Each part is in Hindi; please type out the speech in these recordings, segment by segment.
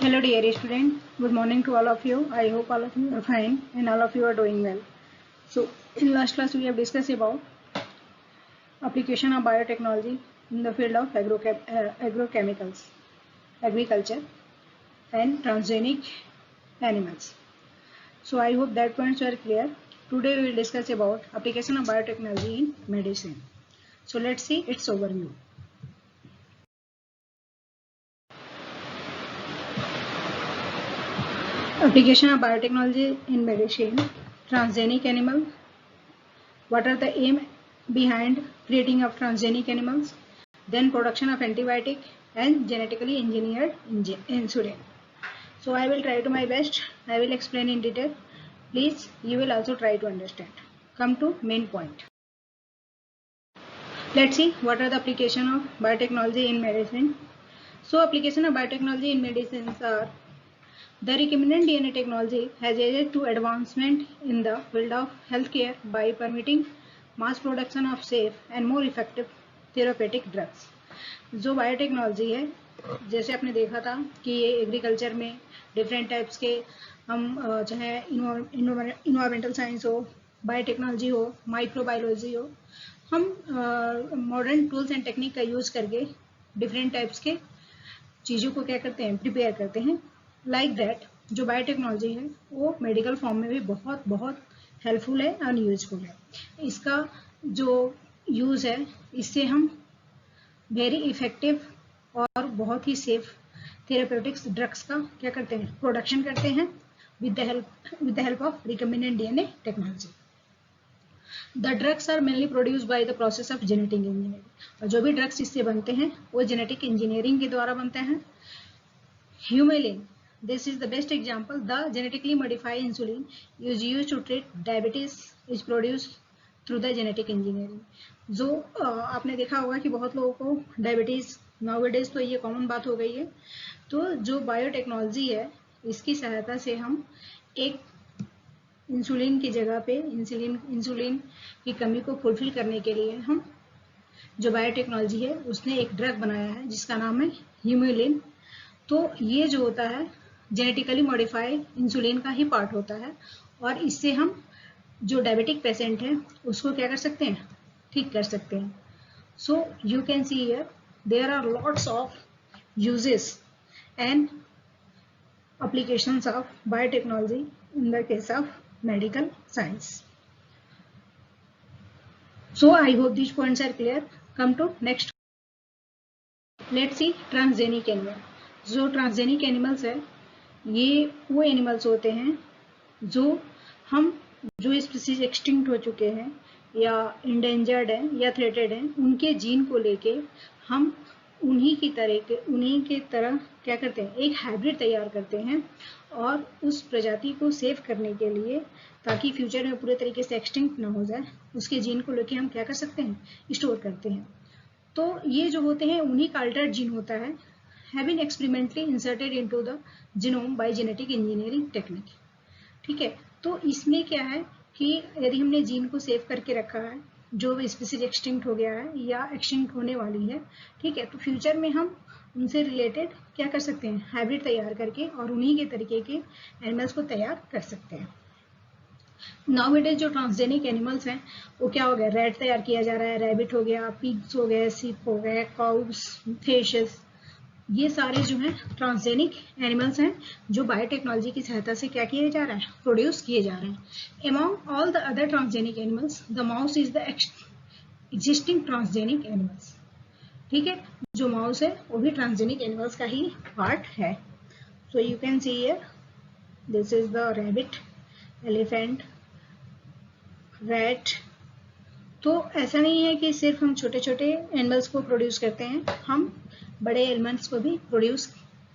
Hello dear student, good morning to all of you. I hope all of you are fine and all of you are doing well. So in last class we have discussed about application of biotechnology in the field of agrochemicals, agriculture and transgenic animals. So I hope that points were clear. Today we will discuss about application of biotechnology in medicine. So let's see its overview. Application of biotechnology in medicine, transgenic animal. What are the aim behind creating of transgenic animals? Then production of antibiotic and genetically engineered insulin. So I will try to my best. I will explain in detail. Please, you will also try to understand. Come to main point. Let's see what are the application of biotechnology in medicine. So application of biotechnology in medicines are: the recombinant DNA technology has aided to advancement in the field of healthcare by permitting mass production of safe and more effective therapeutic drugs. जो बायोटेक्नोलॉजी है, जैसे आपने देखा था कि ये एग्रीकल्चर में डिफरेंट टाइप्स के हम चाहे इन्वायरमेंटल साइंस हो, बायोटेक्नोलॉजी हो, माइक्रोबायोलॉजी हो, हम मॉडर्न टूल्स एंड टेक्निक का यूज करके डिफरेंट टाइप्स के चीज़ों को क्या करते हैं, प्रिपेयर करते हैं. लाइक दैट जो बायोटेक्नोलॉजी है वो मेडिकल फॉर्म में भी बहुत बहुत हेल्पफुल है और यूजफुल है. इसका जो यूज़ है, इससे हम वेरी इफेक्टिव और बहुत ही सेफ थेरेप्यूटिक्स ड्रग्स का क्या करते हैं, प्रोडक्शन करते हैं with the help of recombinant DNA technology. The drugs are mainly produce by the process of genetic engineering. और जो भी ड्रग्स इससे बनते हैं वो जेनेटिक इंजीनियरिंग के द्वारा बनते हैं. Humulin, this is the best example. The genetically modified insulin is used to treat diabetes is produced through the genetic engineering. जो आपने देखा होगा कि बहुत लोगों को डायबिटीज नाउअडेज तो ये कॉमन बात हो गई है. तो जो बायोटेक्नोलॉजी है इसकी सहायता से हम एक इंसुलिन की जगह पे इंसुलिन की कमी को फुलफिल करने के लिए हम जो बायोटेक्नोलॉजी है उसने एक ड्रग बनाया है जिसका नाम है ह्यूमुलिन. तो ये जो होता है जेनेटिकली मॉडिफाइड इंसुलिन का ही पार्ट होता है और इससे हम जो डायबिटिक पेशेंट है उसको क्या कर सकते हैं, ठीक कर सकते हैं. So you can see here there are lots of uses and applications of biotechnology in the case of medical science. So I hope these points are clear. Come to next. Let's see transgenic animal. जो ट्रांसजेनिक एनिमल्स है ये वो एनिमल्स होते हैं जो हम जो स्पीसीज एक्सटिंक्ट हो चुके हैं या इंडेंजर्ड हैं या थ्रेटेड हैं उनके जीन को लेके हम उन्हीं की तरह क्या करते हैं, एक हाइब्रिड तैयार करते हैं और उस प्रजाति को सेव करने के लिए ताकि फ्यूचर में पूरे तरीके से एक्सटिंक्ट ना हो जाए उसके जीन को लेके हम क्या कर सकते हैं, स्टोर करते हैं. तो ये जो होते हैं उन्हीं का अल्टर्ड जीन होता है have been experimentally inserted into the genome by genetic engineering technique. ठीक है. तो इसमें क्या है कि यदि हमने जीन को सेव करके रखा है जो स्पीसीज एक्सटिंक्ट हो गया है या एक्सटिंक्ट होने वाली है, ठीक है, तो फ्यूचर में हम उनसे रिलेटेड क्या कर सकते हैं, हाइब्रिड तैयार करके और उन्हीं के तरीके के एनिमल्स को तैयार कर सकते हैं. नाउअडेज जो ट्रांसजेनिक एनिमल्स हैं वो क्या हो गया, रैट तैयार किया जा रहा है, रैबिट हो गया, पिग्स हो गए, सीप हो गए, काउस, फिशेस, ये सारे जो हैं ट्रांसजेनिक एनिमल्स हैं जो बायोटेक्नोलॉजी की सहायता से क्या किया जा रहा है, प्रोड्यूस किए जा रहे हैं. Among all the other transgenic animals the mouse is the existing transgenic animals. ठीक है, जो माउस है वो भी ट्रांसजेनिक एनिमल्स का ही पार्ट है. सो you can see here this is the rabbit, elephant, rat. तो ऐसा नहीं है कि सिर्फ हम छोटे छोटे एनिमल्स को प्रोड्यूस करते हैं, हम बड़े एलिमेंट्स को भी प्रोड्यूस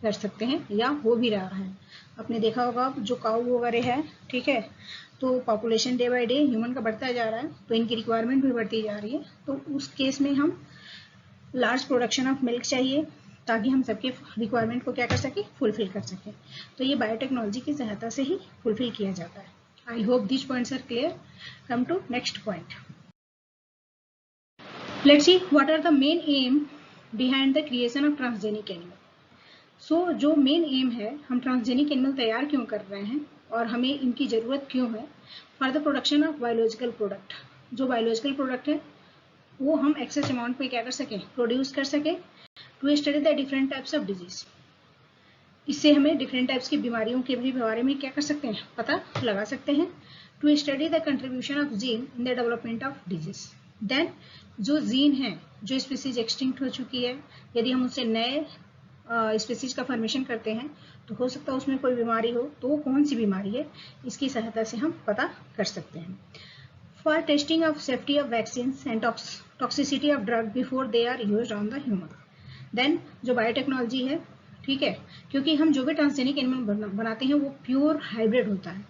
कर सकते हैं या हो भी रहा है. आपने देखा होगा जो काऊ वगैरह है, ठीक है, तो population day by day human का बढ़ता जा रहा है तो इनकी रिक्वायरमेंट भी बढ़ती जा रही है. तो उस केस में हम लार्ज प्रोडक्शन ऑफ मिल्क चाहिए ताकि हम सबके रिक्वायरमेंट को क्या कर सके, फुलफिल कर सके. तो ये बायोटेक्नोलॉजी की सहायता से ही फुलफिल किया जाता है. I hope this points are clear. Come to next point. Let's see what are the main aim behind the creation of transgenic animal. जो मेन एम है, हम ट्रांसजेनिक एनिमल तैयार क्यों कर रहे हैं और हमें इनकी ज़रूरत क्यों है, for the production of biological product. जो बायोलॉजिकल प्रोडक्ट है वो हम एक्सेस अमाउंट में क्या कर सकें, प्रोड्यूस कर सकें, to study the different types of disease. इससे हमें डिफरेंट टाइप्स की बीमारियों के भी बारे में क्या कर सकते हैं, पता लगा सकते हैं। To study the contribution of gene in the development of disease. Then जो जीन है, जो स्पीसीज एक्सटिंक्ट हो चुकी है, यदि हम उससे नए स्पीसीज का फॉर्मेशन करते हैं तो हो सकता है उसमें कोई बीमारी हो, तो वो कौन सी बीमारी है, इसकी सहायता से हम पता कर सकते हैं। For testing of safety of vaccine and toxicity of drug before they are used on the human. Then जो बायोटेक्नोलॉजी है, ठीक है, क्योंकि हम जो भी ट्रांसजेनिक एनिमल बनाते हैं वो प्योर हाइब्रिड होता है,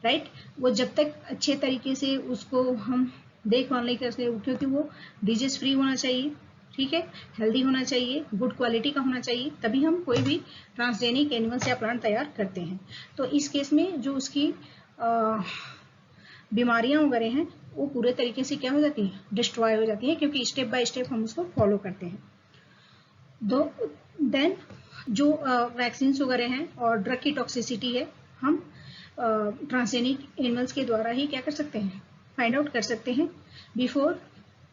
राइट। वो जब तक अच्छे तरीके से उसको हम देखभाल नहीं करते, क्योंकि वो डिजीज फ्री होना चाहिए, ठीक है, हेल्दी होना चाहिए, गुड क्वालिटी का होना चाहिए, तभी हम कोई भी ट्रांसजेनिक एनिमल्स या प्लांट तैयार करते हैं। तो इस केस में जो उसकी बीमारियां वगैरह हैं वो पूरे तरीके से क्या हो जाती है, डिस्ट्रॉय हो जाती है, क्योंकि स्टेप बाय स्टेप हम उसको फॉलो करते हैं। देन जो वैक्सीन वगैरह हैं और ड्रग की टॉक्सिसिटी है, हम ट्रांसजेनिक एनिमल्स के द्वारा ही क्या कर सकते हैं, फाइंड आउट कर सकते हैं, before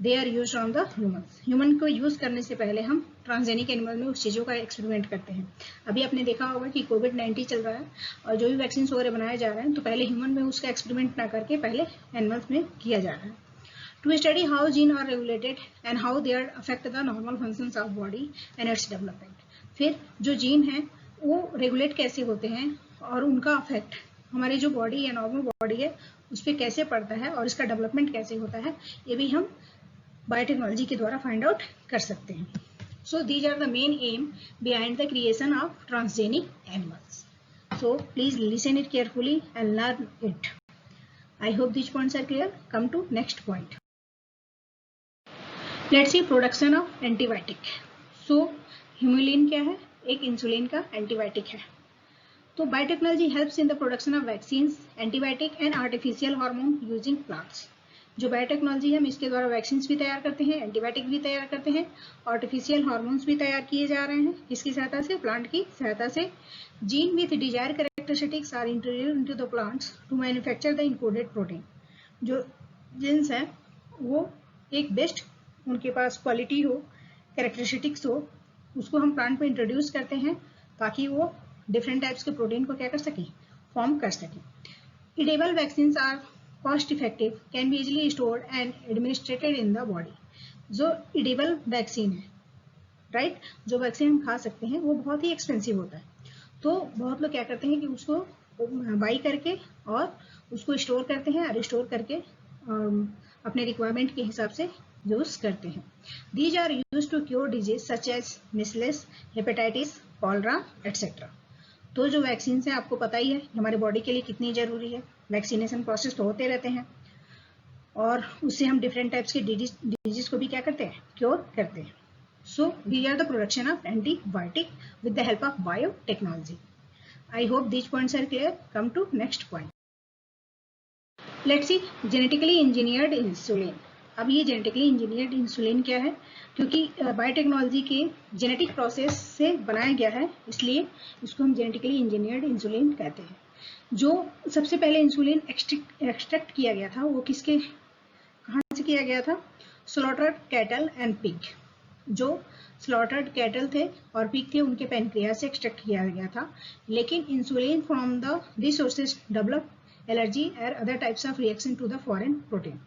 they are use on the humans. Human को यूज करने से पहले हम ट्रांसजेनिक एनिमल में उस चीज़ों का एक्सपेरिमेंट करते हैं। अभी आपने देखा होगा कि कोविड-19 चल रहा है और जो भी वैक्सीन वगैरह बनाए जा रहे हैं तो पहले ह्यूमन में उसका एक्सपेरिमेंट ना करके पहले एनिमल्स में किया जा रहा है। To study how gene are regulated and how they are affect the normal functions of body and its development. फिर जो जीन है वो रेगुलेट कैसे होते हैं और उनका अफेक्ट हमारी जो बॉडी या नॉर्मल बॉडी है उस पर कैसे पड़ता है और इसका डेवलपमेंट कैसे होता है, ये भी हम बायोटेक्नोलॉजी के द्वारा फाइंड आउट कर सकते हैं। So these are the main aim behind the creation of transgenic animals. So please listen it carefully and learn it. I hope these points are clear. Come to next point. Let's see production of antibiotic. So humulin क्या है, एक इंसुलिन का एंटीबायोटिक है। तो biotechnology helps in the production of vaccines, antibiotic and artificial hormone using plants. जो बायोटेक्नोलॉजी है हम इसके द्वारा वैक्सीन भी तैयार करते हैं, एंटीबायोटिक भी तैयार करते हैं, आर्टिफिशियल हार्मोन्स भी तैयार किए जा रहे हैं। किसकी सहायता से, प्लांट की सहायता से। Gene with desire characteristics are introduced into the plants to manufacture the encoded protein. जो जीन्स है वो एक बेस्ट उनके पास क्वालिटी हो, कैरेक्टरिस्टिक्स हो, उसको हम प्लांट में इंट्रोड्यूस करते हैं ताकि वो डिफरेंट टाइप्स के प्रोटीन को क्या कर सके, फॉर्म कर सके। Edible vaccines are cost effective, can be easily stored and administered in the body. जो इडेबल वैक्सीन है, राइट, जो वैक्सीन हम खा सकते हैं वो बहुत ही एक्सपेंसिव होता है, तो बहुत लोग क्या करते हैं कि उसको बाई करके और उसको स्टोर करते हैं और स्टोर करके अपने रिक्वायरमेंट के हिसाब से यूज करते हैं। These are used to cure disease such as measles, hepatitis, cholera etcetera. तो जो वैक्सीन है आपको पता ही है हमारे बॉडी के लिए कितनी जरूरी है। वैक्सीनेशन प्रोसेस तो होते रहते हैं और उससे हम डिफरेंट टाइप्स के डिजीज को भी क्या करते हैं, क्योर करते हैं। सो these are the production of antibiotic with the help of biotechnology. I hope these points are clear. Come to next point. Let's see genetically engineered insulin. अब ये जेनेटिकली इंजीनियर्ड इंसुलिन क्या है, क्योंकि बायोटेक्नोलॉजी के जेनेटिक प्रोसेस से बनाया गया है इसलिए इसको हम जेनेटिकली इंजीनियर्ड इंसुलिन कहते हैं। जो सबसे पहले इंसुलिन एक्सट्रैक्ट किया गया था वो कहाँ से किया गया था, स्लॉटर्ड कैटल एंड पिग। जो स्लॉटर्ड कैटल थे और पिग थे उनके पैनक्रियास से एक्सट्रैक्ट किया गया था। लेकिन insulin from the this sources develop allergy और other types of reaction to the foreign protein.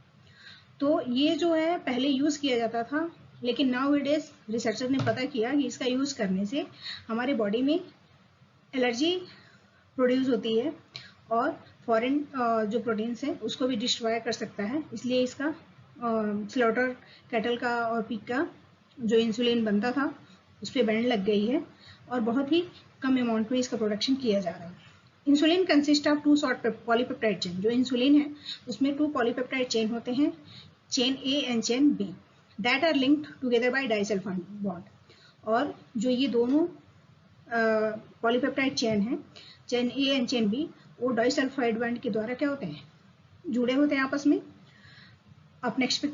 तो ये जो है पहले यूज किया जाता था, लेकिन नाउ इट इज रिसर्चर ने पता किया कि इसका यूज करने से हमारे बॉडी में एलर्जी प्रोड्यूस होती है और फॉरेन जो प्रोटीन्स हैं उसको भी डिस्ट्रॉय कर सकता है। इसलिए इसका स्लॉटर कैटल का और पिग का जो इंसुलिन बनता था उस पर बैन लग गई है और बहुत ही कम अमाउंट में इसका प्रोडक्शन किया जा रहा है। Insulin consist of 2 short polypeptide chain. जो इंसुलिन है उसमें 2 पॉलीपेप्टाइड चेन होते हैं, chain A and chain B, that are linked together by disulphide bond. और जो ये दोनों पॉलीपेप्टाइड चेन है, chain A and chain B, वो डाइसल्फाइड बॉन्ड के द्वारा क्या होते हैं, जुड़े होते हैं आपस में। आप नेक्स्ट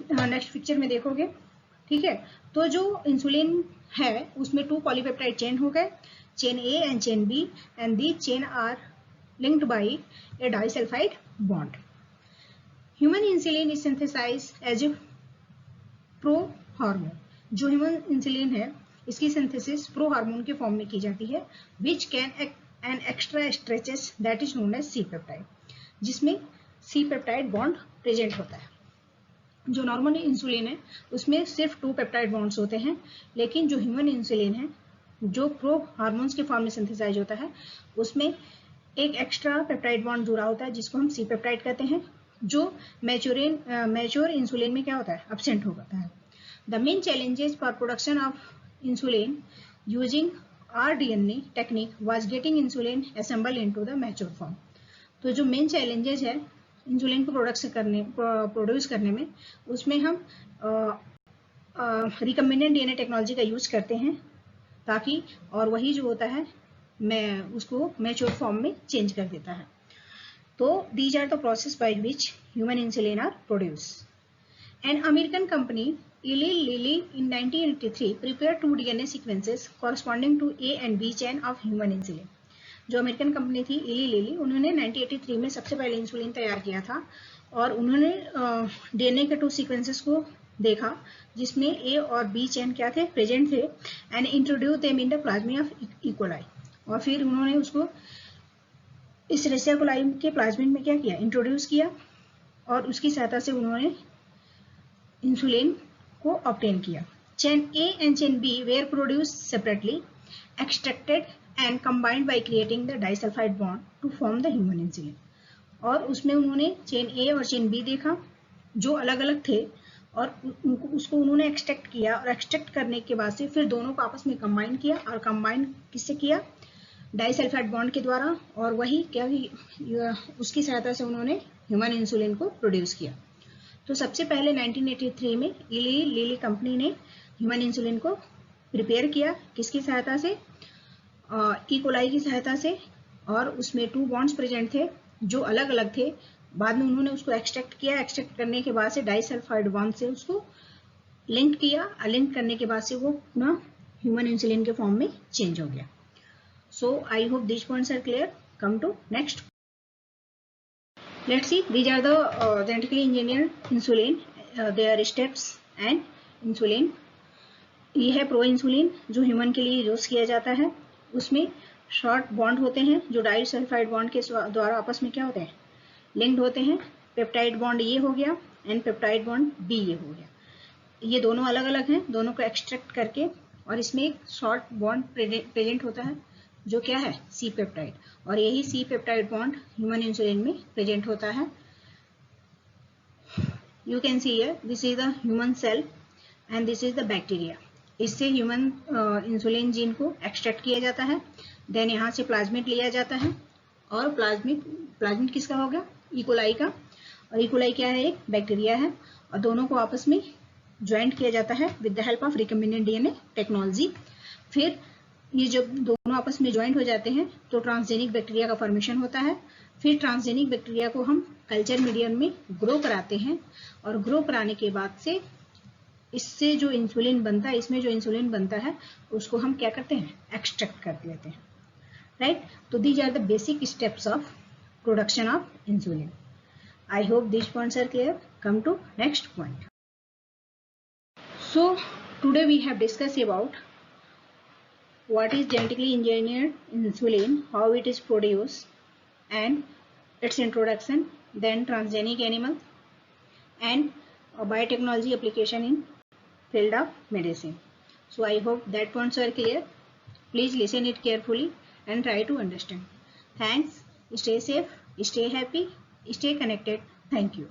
पिक्चर में देखोगे ठीक है, तो जो इंसुलिन है उसमें 2 पॉलीपेप्टाइड चेन हो गए, chain A and chain B, and the chain are linked by a disulfide bond. Human insulin is synthesized as a pro-hormone. जो ह्यूमन इंसुलिन है इसकी सिंथेसिस प्रो हार्मोन के फॉर्म में की जाती है, which can an extra stretches that is known as C peptide, जिसमें सी पेप्टाइड बॉन्ड प्रेजेंट होता है। जो नॉर्मल इंसुलिन है उसमें सिर्फ 2 पेप्टाइड बॉन्ड्स होते हैं, लेकिन जो ह्यूमन इंसुलिन है जो प्रो हार्मोन्स के फॉर्म में सिंथेसाइज होता है उसमें एक एक्स्ट्रा पेप्टाइड बॉन्ड जुड़ा होता है जिसको हम सी पेप्टाइड कहते हैं, जो मैच्योर इंसुलिन में क्या होता है, एब्सेंट होता है। The main challenges for production of insulin using rDNA technique was getting insulin assemble into the mature form. तो जो मेन चैलेंजेस है इंसुलिन को प्रोड्यूस करने में, उसमें हम रिकम्बिनेंट डीएनए टेक्नोलॉजी का यूज करते हैं ताकि, और वही जो होता है मैं उसको मैच्योर फॉर्म में चेंज कर देता है। तो these are the process by which human insulin are produce. An American company Eli Lilly in 1983 prepared 2 DNA sequences corresponding to A and B chain of human insulin. जो अमेरिकन कंपनी थी इली लिली, उन्होंने 1983 में सबसे पहले इंसुलिन तैयार किया था और उन्होंने डीएनए के 2 सीक्वेंसेस को देखा जिसमें ए और बी चेन क्या थे, प्रेजेंट थे, and introduce them in the plasma of E coli. और फिर उन्होंने उसको इस रेसिया कोलाई के प्लाज्मिड में क्या किया, इंट्रोड्यूस किया, और उसकी सहायता से उन्होंने इंसुलिन को ऑब्टेन किया। Chain A and chain B were produced separately, extracted and combined by creating the disulphide bond to form the human insulin. और उसमें उन्होंने चेन ए और चेन बी देखा जो अलग अलग थे, और उसको उन्होंने एक्सट्रैक्ट किया, और एक्सट्रैक्ट करने के बाद से फिर दोनों को आपस में कंबाइन किया, और कंबाइन किससे किया, डाइसल्फाइड बॉन्ड के द्वारा, और वही क्या उसकी सहायता से उन्होंने ह्यूमन इंसुलिन को प्रोड्यूस किया। तो सबसे पहले 1983 में इली लिली कंपनी ने ह्यूमन इंसुलिन को प्रिपेयर किया, किसकी सहायता से, ई कोलाई की सहायता से, और उसमें 2 बॉन्ड्स प्रेजेंट थे जो अलग अलग थे। बाद में उन्होंने उसको एक्सट्रैक्ट किया, एक्सट्रैक्ट करने के बाद से डाइसल्फाइड बॉन्ड से उसको लिंक किया, लिंक करने के बाद से वो पुनः ह्यूमन इंसुलिन के फॉर्म में चेंज हो गया। So I hope this points are clear. Come to next, let's see, these are the genetically engineered insulin, their steps and insulin। ये है प्रो इंसुलिन जो ह्यूमन के लिए यूज किया जाता है, उसमें शॉर्ट बॉन्ड होते हैं जो डाइसल्फाइड बॉन्ड के द्वारा आपस में क्या होते हैं, लिंक्ड होते हैं। पेप्टाइड बॉन्ड ये हो गया एंड पेप्टाइड बॉन्ड बी ये हो गया, ये दोनों अलग अलग हैं, दोनों को एक्सट्रैक्ट करके, और इसमें एक शॉर्ट बॉन्ड प्रेजेंट होता है जो क्या है, सी पेप्टाइड, और यही C peptide bond human insulin में प्रेजेंट होता है। You can see here, this is the human cell and this is the bacteria. इससे ह्यूमन इंसुलिन जीन को एक्सट्रैक्ट किया जाता है, देन यहाँ से प्लाज्मिड लिया जाता है, और प्लाज्मिड किसका होगा, इकोलाई का, और इकोलाई क्या है, एक बैक्टीरिया है, और दोनों को आपस में ज्वाइंट किया जाता है with the help of recombinant DNA technology. फिर ये जब दोनों आपस में ज्वाइंट हो जाते हैं तो ट्रांसजेनिक बैक्टीरिया का फॉर्मेशन होता है। फिर ट्रांसजेनिक बैक्टीरिया को हम कल्चर मीडियम में ग्रो कराते हैं, और ग्रो कराने के बाद से इससे जो इंसुलिन बनता है, इसमें जो इंसुलिन बनता है उसको हम क्या करते हैं, एक्सट्रैक्ट कर लेते हैं, राइट। तो these are the basic steps of production of insulin. I hope this points are clear. Come to next point. So today we have discuss about what is genetically engineered insulin, how it is produced and its introduction, then transgenic animal and biotechnology application in field of medicine. So I hope that points are clear. Please listen it carefully and try to understand. Thanks. Stay safe, stay happy, stay connected. Thank you.